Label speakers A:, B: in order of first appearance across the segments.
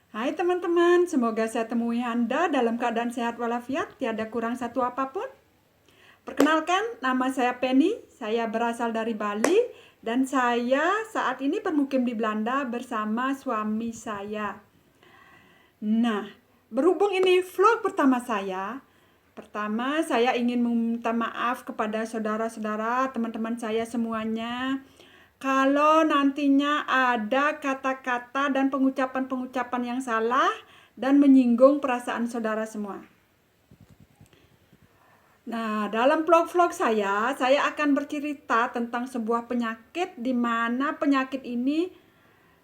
A: Hai teman-teman, semoga saya temui Anda dalam keadaan sehat walafiat, tiada kurang satu apapun. Perkenalkan, nama saya Penny, saya berasal dari Bali, dan saya saat ini bermukim di Belanda bersama suami saya. Nah, berhubung ini vlog pertama saya ingin meminta maaf kepada saudara-saudara, teman-teman saya semuanya, kalau nantinya ada kata-kata dan pengucapan-pengucapan yang salah dan menyinggung perasaan saudara semua. Nah, dalam vlog-vlog saya akan bercerita tentang sebuah penyakit di mana penyakit ini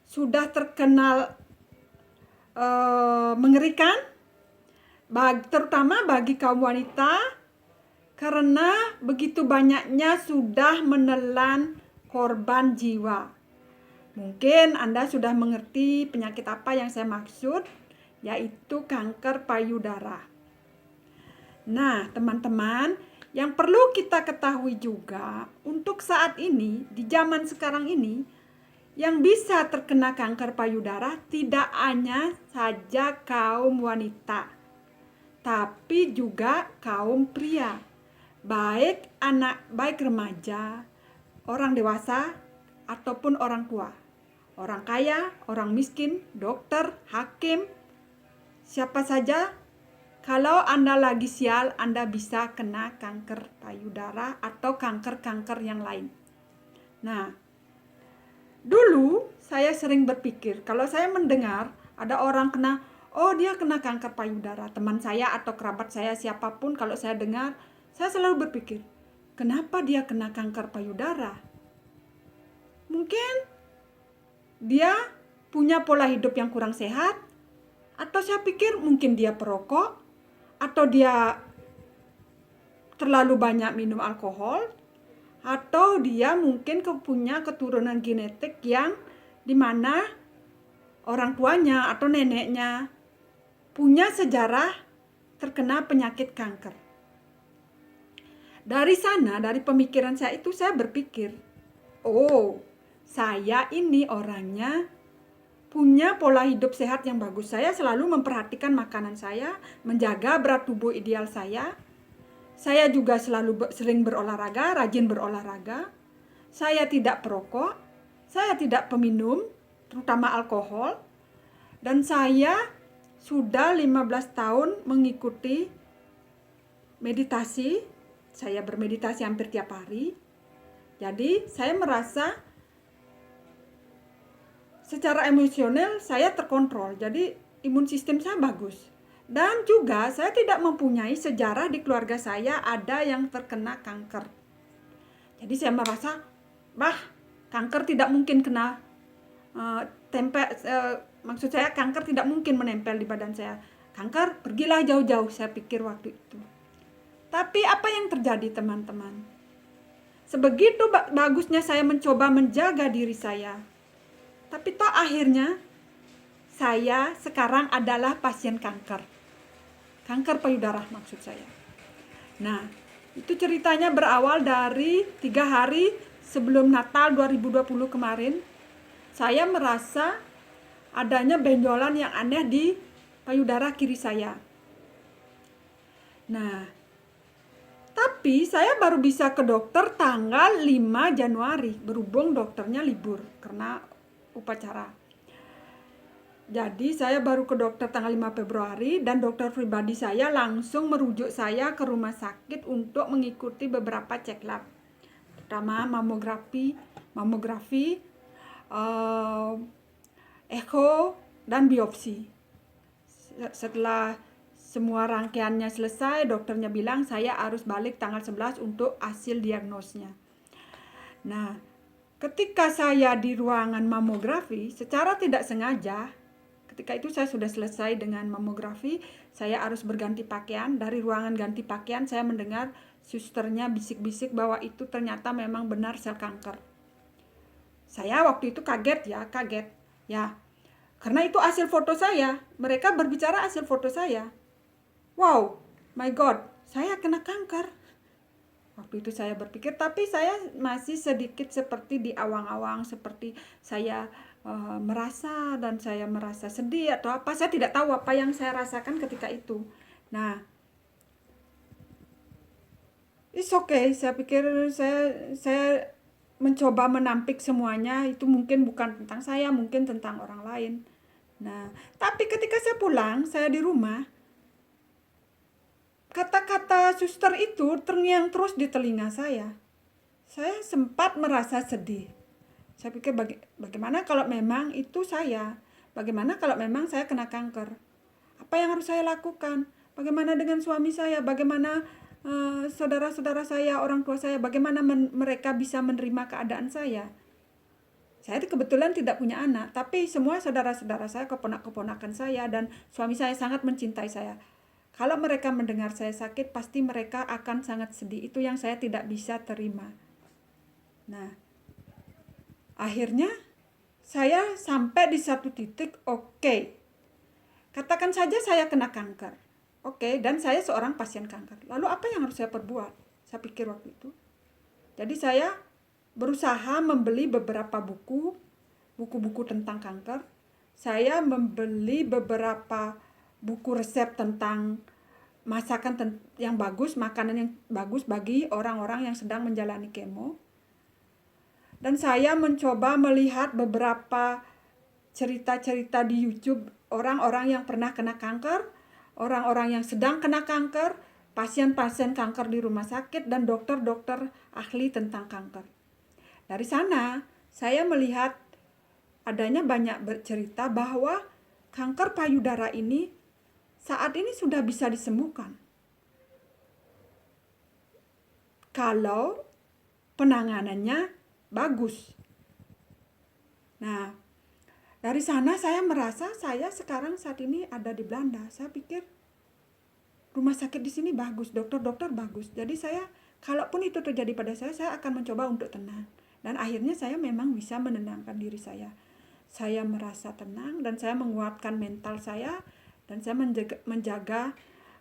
A: sudah terkenal mengerikan, terutama bagi kaum wanita, karena begitu banyaknya sudah menelan korban jiwa. Mungkin Anda sudah mengerti penyakit apa yang saya maksud, yaitu kanker payudara. Nah, teman-teman, yang perlu kita ketahui juga, untuk saat ini, di zaman sekarang ini, yang bisa terkena kanker payudara tidak hanya saja kaum wanita, tapi juga kaum pria, baik remaja, orang dewasa, ataupun orang tua. Orang kaya, orang miskin, dokter, hakim, siapa saja. Kalau Anda lagi sial, Anda bisa kena kanker payudara atau kanker-kanker yang lain. Nah, dulu saya sering berpikir, kalau saya mendengar ada orang kena, oh dia kena kanker payudara, teman saya atau kerabat saya siapapun, kalau saya dengar, saya selalu berpikir, kenapa dia kena kanker payudara? Mungkin dia punya pola hidup yang kurang sehat, atau saya pikir mungkin dia perokok, atau dia terlalu banyak minum alkohol, atau dia mungkin punya keturunan genetik yang dimana orang tuanya atau neneknya punya sejarah terkena penyakit kanker. Dari sana, dari pemikiran saya itu, saya berpikir, oh, saya ini orangnya punya pola hidup sehat yang bagus. Saya selalu memperhatikan makanan saya, menjaga berat tubuh ideal saya. Saya juga sering berolahraga, rajin berolahraga. Saya tidak perokok, saya tidak peminum, terutama alkohol. Dan saya sudah 15 tahun mengikuti meditasi. Saya bermeditasi hampir tiap hari. Jadi saya merasa secara emosional saya terkontrol, jadi imun sistem saya bagus. Dan juga saya tidak mempunyai sejarah di keluarga saya ada yang terkena kanker. Jadi saya merasa, kanker tidak mungkin kena maksud saya kanker tidak mungkin menempel di badan saya. Kanker, pergilah jauh-jauh, saya pikir waktu itu. Tapi apa yang terjadi teman-teman? Sebegitu bagusnya saya mencoba menjaga diri saya, tapi toh akhirnya saya sekarang adalah pasien kanker. Kanker payudara maksud saya. Nah, itu ceritanya berawal dari 3 hari sebelum Natal 2020 kemarin. Saya merasa adanya benjolan yang aneh di payudara kiri saya. Nah, tapi saya baru bisa ke dokter tanggal 5 Januari. Berhubung dokternya libur karena upacara. Jadi saya baru ke dokter tanggal 5 Februari dan dokter pribadi saya langsung merujuk saya ke rumah sakit untuk mengikuti beberapa cek lab. Pertama mamografi, echo dan biopsi. Setelah semua rangkaiannya selesai, dokternya bilang saya harus balik tanggal 11 untuk hasil diagnosnya. Nah, ketika saya di ruangan mamografi, secara tidak sengaja, ketika itu saya sudah selesai dengan mamografi, saya harus berganti pakaian. Dari ruangan ganti pakaian, saya mendengar susternya bisik-bisik bahwa itu ternyata memang benar sel kanker. Saya waktu itu kaget ya. Karena itu hasil foto saya. Mereka berbicara hasil foto saya. Wow, my God, saya kena kanker. Waktu itu saya berpikir, tapi saya masih sedikit seperti di awang-awang, seperti saya merasa dan saya merasa sedih atau apa. Saya tidak tahu apa yang saya rasakan ketika itu. Nah, it's okay. Saya pikir saya mencoba menampik semuanya. Itu mungkin bukan tentang saya, mungkin tentang orang lain. Nah, tapi ketika saya pulang, saya di rumah, kata-kata suster itu terngiang terus di telinga saya. Saya sempat merasa sedih. Saya pikir bagaimana kalau memang itu saya? Bagaimana kalau memang saya kena kanker? Apa yang harus saya lakukan? Bagaimana dengan suami saya? Bagaimana saudara-saudara saya, orang tua saya? Bagaimana mereka bisa menerima keadaan saya? Saya kebetulan tidak punya anak, tapi semua saudara-saudara saya, keponakan saya, dan suami saya sangat mencintai saya. Kalau mereka mendengar saya sakit, pasti mereka akan sangat sedih. Itu yang saya tidak bisa terima. Nah, akhirnya saya sampai di satu titik, oke. Katakan saja saya kena kanker. Oke, dan saya seorang pasien kanker. Lalu apa yang harus saya perbuat? Saya pikir waktu itu. Jadi saya berusaha membeli beberapa buku-buku tentang kanker. Saya membeli beberapa buku resep tentang masakan yang bagus, makanan yang bagus bagi orang-orang yang sedang menjalani kemo. Dan saya mencoba melihat beberapa cerita-cerita di YouTube orang-orang yang pernah kena kanker, orang-orang yang sedang kena kanker, pasien-pasien kanker di rumah sakit, dan dokter-dokter ahli tentang kanker. Dari sana, saya melihat adanya banyak bercerita bahwa kanker payudara ini saat ini sudah bisa disembuhkan. Kalau penanganannya bagus. Nah, dari sana saya merasa saya sekarang saat ini ada di Belanda. Saya pikir rumah sakit di sini bagus, dokter-dokter bagus. Jadi saya, kalaupun itu terjadi pada saya akan mencoba untuk tenang. Dan akhirnya saya memang bisa menenangkan diri saya. Saya merasa tenang dan saya menguatkan mental saya dan saya menjaga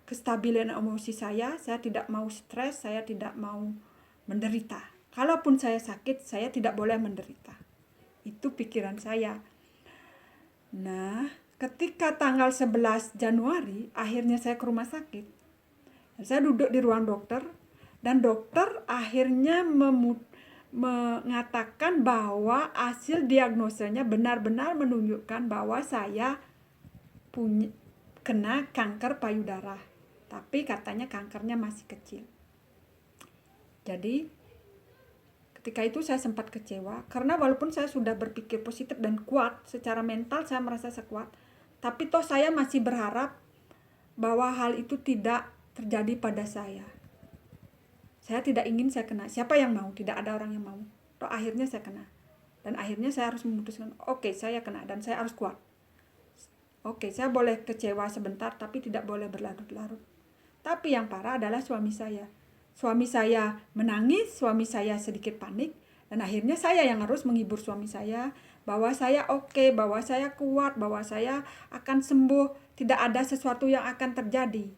A: kestabilan emosi saya. Saya tidak mau stres, saya tidak mau menderita. Kalaupun saya sakit, saya tidak boleh menderita. Itu pikiran saya. Nah, ketika tanggal 11 Januari, akhirnya saya ke rumah sakit. Saya duduk di ruang dokter, dan dokter akhirnya mengatakan bahwa hasil diagnosanya benar-benar menunjukkan bahwa saya kena kanker payudara. Tapi katanya kankernya masih kecil. Jadi, ketika itu saya sempat kecewa, karena walaupun saya sudah berpikir positif dan kuat, secara mental saya merasa sekuat, tapi toh saya masih berharap bahwa hal itu tidak terjadi pada saya. Saya tidak ingin saya kena. Siapa yang mau? Tidak ada orang yang mau. Toh akhirnya saya kena. Dan akhirnya saya harus memutuskan, oke, saya kena dan saya harus kuat. Oke, saya boleh kecewa sebentar, tapi tidak boleh berlarut-larut. Tapi yang parah adalah suami saya. Suami saya menangis, suami saya sedikit panik, dan akhirnya saya yang harus menghibur suami saya bahwa saya oke, bahwa saya kuat, bahwa saya akan sembuh, tidak ada sesuatu yang akan terjadi.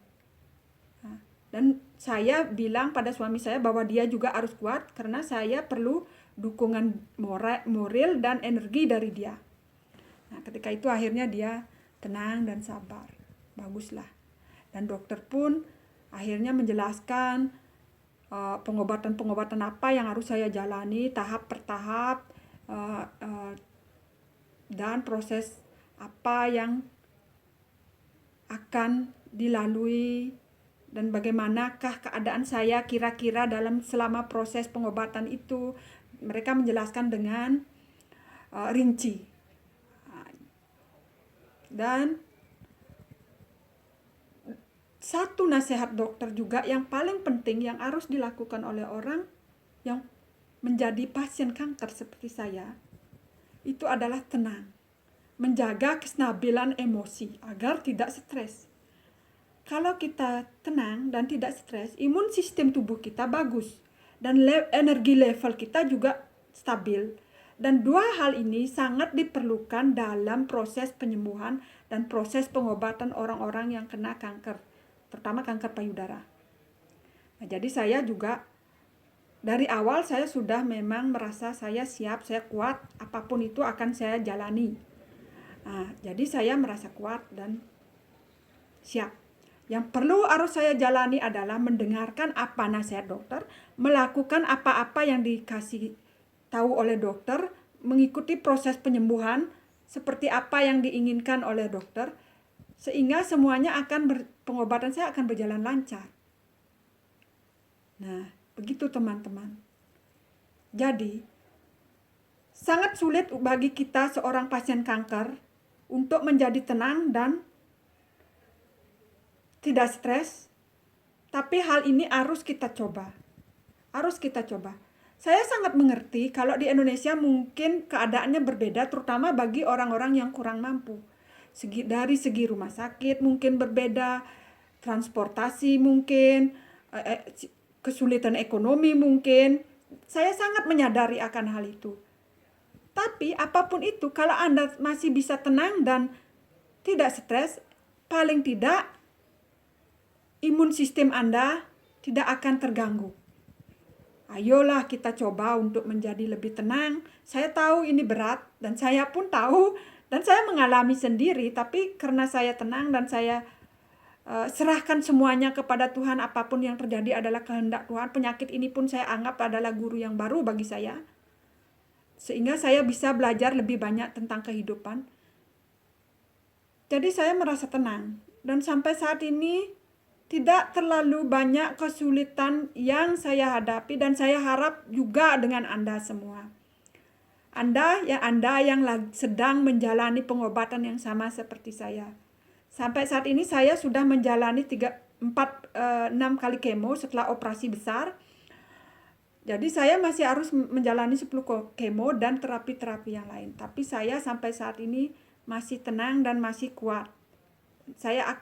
A: Dan saya bilang pada suami saya bahwa dia juga harus kuat karena saya perlu dukungan moral dan energi dari dia. Nah, ketika itu akhirnya dia tenang dan sabar. Baguslah. Dan dokter pun akhirnya menjelaskan pengobatan-pengobatan apa yang harus saya jalani tahap per tahap, dan proses apa yang akan dilalui dan bagaimanakah keadaan saya kira-kira selama proses pengobatan itu. Mereka menjelaskan dengan rinci. Dan satu nasihat dokter juga yang paling penting yang harus dilakukan oleh orang yang menjadi pasien kanker seperti saya, itu adalah tenang. Menjaga kestabilan emosi agar tidak stres. Kalau kita tenang dan tidak stres, imun sistem tubuh kita bagus. Dan energi level kita juga stabil. Dan dua hal ini sangat diperlukan dalam proses penyembuhan dan proses pengobatan orang-orang yang kena kanker. Terutama kanker payudara. Nah, jadi saya juga dari awal saya sudah memang merasa saya siap, saya kuat, apapun itu akan saya jalani. Nah, jadi saya merasa kuat dan siap. Yang perlu harus saya jalani adalah mendengarkan apa nasihat dokter, melakukan apa-apa yang dikasih tahu oleh dokter, mengikuti proses penyembuhan seperti apa yang diinginkan oleh dokter, sehingga semuanya pengobatan saya akan berjalan lancar. Nah, begitu teman-teman. Jadi, sangat sulit bagi kita seorang pasien kanker untuk menjadi tenang dan tidak stres, tapi hal ini harus kita coba. Harus kita coba. Saya sangat mengerti kalau di Indonesia mungkin keadaannya berbeda, terutama bagi orang-orang yang kurang mampu. Dari segi rumah sakit mungkin berbeda, transportasi mungkin, kesulitan ekonomi mungkin. Saya sangat menyadari akan hal itu. Tapi apapun itu, kalau Anda masih bisa tenang dan tidak stres, paling tidak imun sistem Anda tidak akan terganggu. Ayolah kita coba untuk menjadi lebih tenang. Saya tahu ini berat dan saya pun tahu dan saya mengalami sendiri. Tapi karena saya tenang dan saya serahkan semuanya kepada Tuhan, apapun yang terjadi adalah kehendak Tuhan. Penyakit ini pun saya anggap adalah guru yang baru bagi saya. Sehingga saya bisa belajar lebih banyak tentang kehidupan. Jadi saya merasa tenang. Dan sampai saat ini tidak terlalu banyak kesulitan yang saya hadapi dan saya harap juga dengan Anda semua. Anda yang sedang menjalani pengobatan yang sama seperti saya. Sampai saat ini saya sudah menjalani 6 kali kemo setelah operasi besar. Jadi saya masih harus menjalani 10 kemo dan terapi-terapi yang lain. Tapi saya sampai saat ini masih tenang dan masih kuat. Saya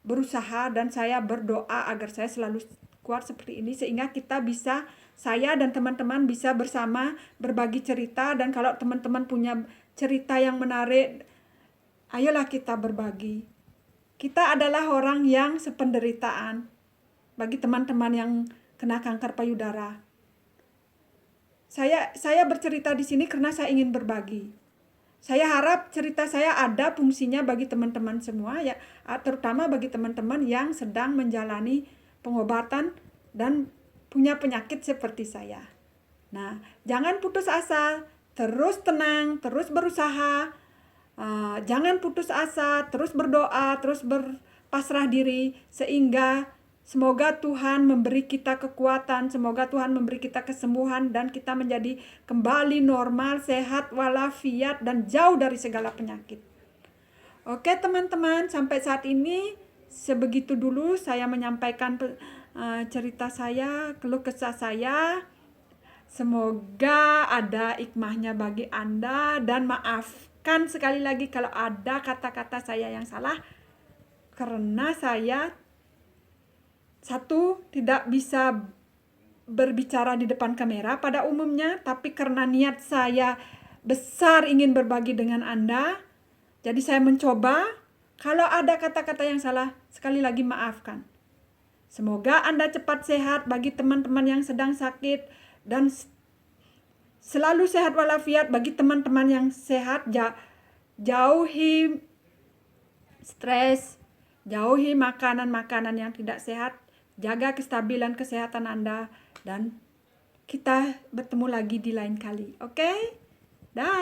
A: berusaha dan saya berdoa agar saya selalu kuat seperti ini sehingga saya dan teman-teman bisa bersama berbagi cerita, dan kalau teman-teman punya cerita yang menarik, ayolah kita berbagi. Kita adalah orang yang sependeritaan bagi teman-teman yang kena kanker payudara. Saya bercerita di sini karena saya ingin berbagi. Saya harap cerita saya ada fungsinya bagi teman-teman semua, ya, terutama bagi teman-teman yang sedang menjalani pengobatan dan punya penyakit seperti saya. Nah, jangan putus asa, terus tenang, terus berusaha, jangan putus asa, terus berdoa, terus berpasrah diri, sehingga semoga Tuhan memberi kita kekuatan, semoga Tuhan memberi kita kesembuhan, dan kita menjadi kembali normal, sehat, walafiat, dan jauh dari segala penyakit. Oke teman-teman, sampai saat ini sebegitu dulu saya menyampaikan cerita saya, keluh kesah saya. Semoga ada hikmahnya bagi Anda, dan maafkan sekali lagi kalau ada kata-kata saya yang salah, karena saya tidak bisa berbicara di depan kamera pada umumnya, tapi karena niat saya besar ingin berbagi dengan Anda, jadi saya mencoba. Kalau ada kata-kata yang salah, sekali lagi maafkan. Semoga Anda cepat sehat bagi teman-teman yang sedang sakit, dan selalu sehat walafiat bagi teman-teman yang sehat. Jauhi stres, jauhi makanan-makanan yang tidak sehat, jaga kestabilan kesehatan Anda, dan kita bertemu lagi di lain kali. Oke? Dah.